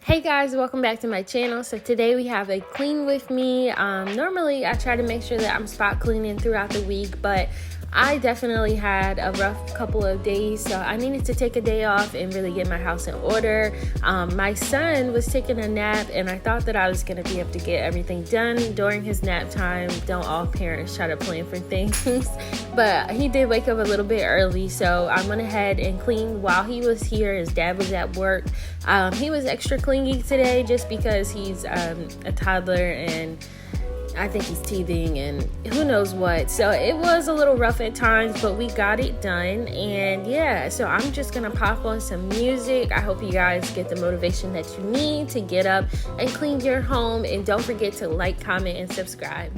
Hey guys, welcome back to my channel. So today we have a clean with me. Normally I try to make sure that I'm spot cleaning throughout the week, but I definitely had a rough couple of days, so I needed to take a day off and really get my house in order. My son was taking a nap and I thought that I was going to be able to get everything done during his nap time. Don't all parents try to plan for things? But he did wake up a little bit early, so I went ahead and cleaned while he was here. His dad was at work. He was extra clingy today just because he's a toddler and I think he's teething and who knows what. So it was a little rough at times, but we got it done. And yeah, so I'm just gonna pop on some music. I hope you guys get the motivation that you need to get up and clean your home. And don't forget to like, comment, and subscribe.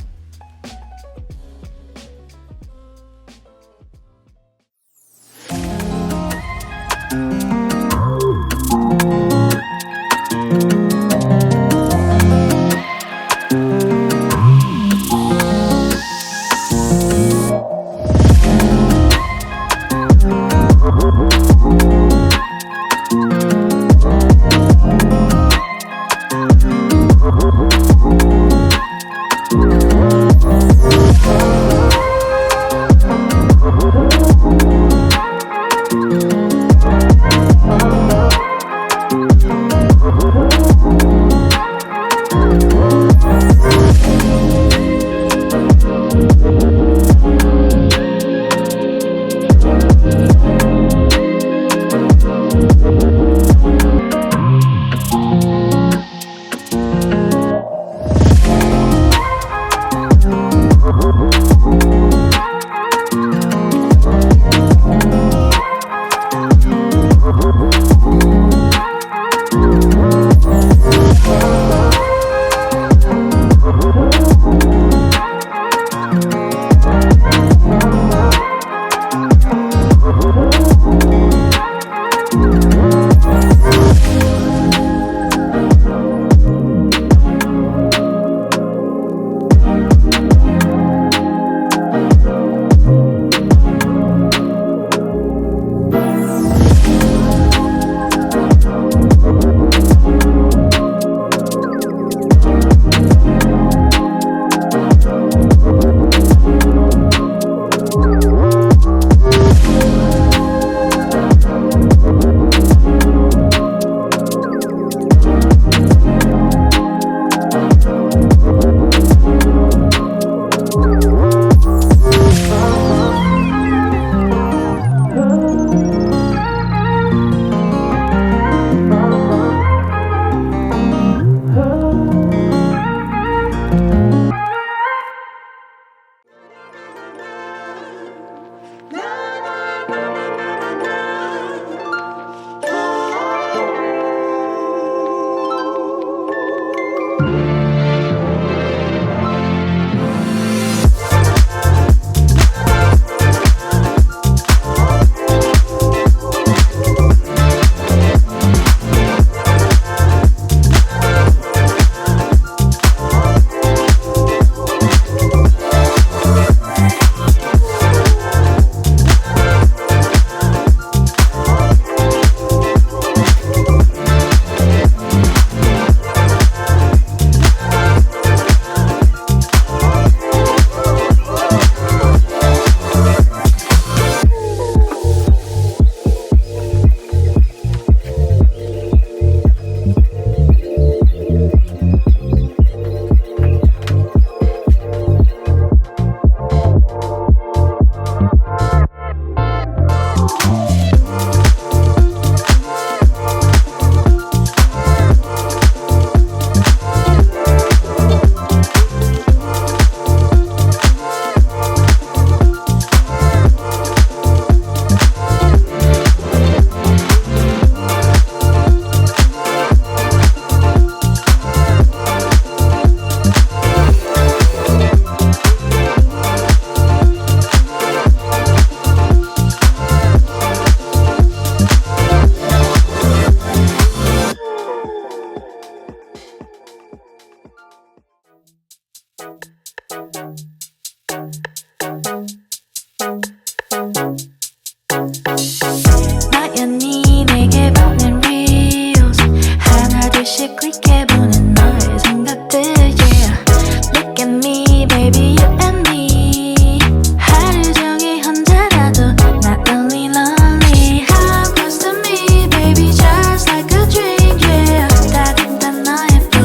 조금씩 클릭해보는 너의 생각들 yeah. Look at me baby you and me 하루 종일 혼자라도 not only lonely Come close to me baby just like a dream yeah. 따뜻한 너의 품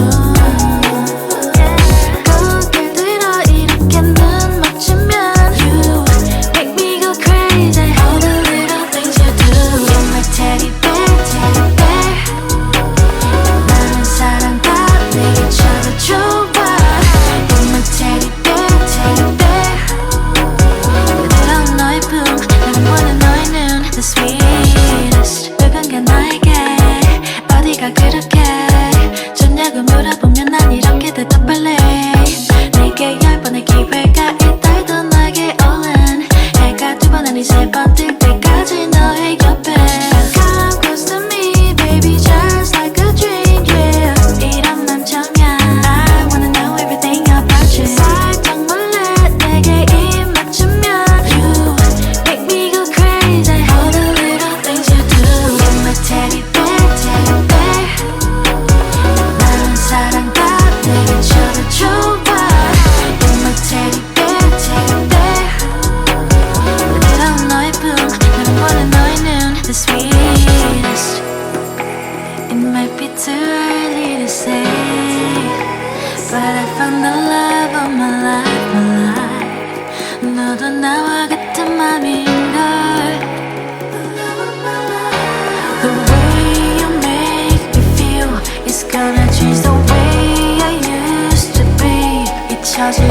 고개 들어 이렇게 눈 맞추면 You make me go crazy All the little things you do You're my teddy bear, teddy bear 나는 사랑과 내게 쳐도 좋아 You're my teddy bear, teddy bear 부드러운 너의 품 나는 원해 너의 눈 The sweetest 누군가 나에게 어디가 그렇게 좋냐고 물어보면 난 이렇게 대답할래 내게 10번의 기회가 있더라도 너에게 all in 해가 2번 아니 3번 뜰 때까지 너의 옆에 Come close to me baby just like a dream yeah 이런 맘처럼 I wanna know everything about you 살짝 몰래 내게 입 맞추면 You make me go crazy All the little things you do You're my teddy bear, teddy bear 나는 사랑과 내게 쳐도 좋아 You're my teddy bear, teddy bear 부드러운 너의 품 나는 원해 너의 눈 The sweetest It might be too early to say But I found the love of my life, my life 너도 나와 같은 맘인걸 The way you make me feel Is gonna change the way I used to be 잊혀질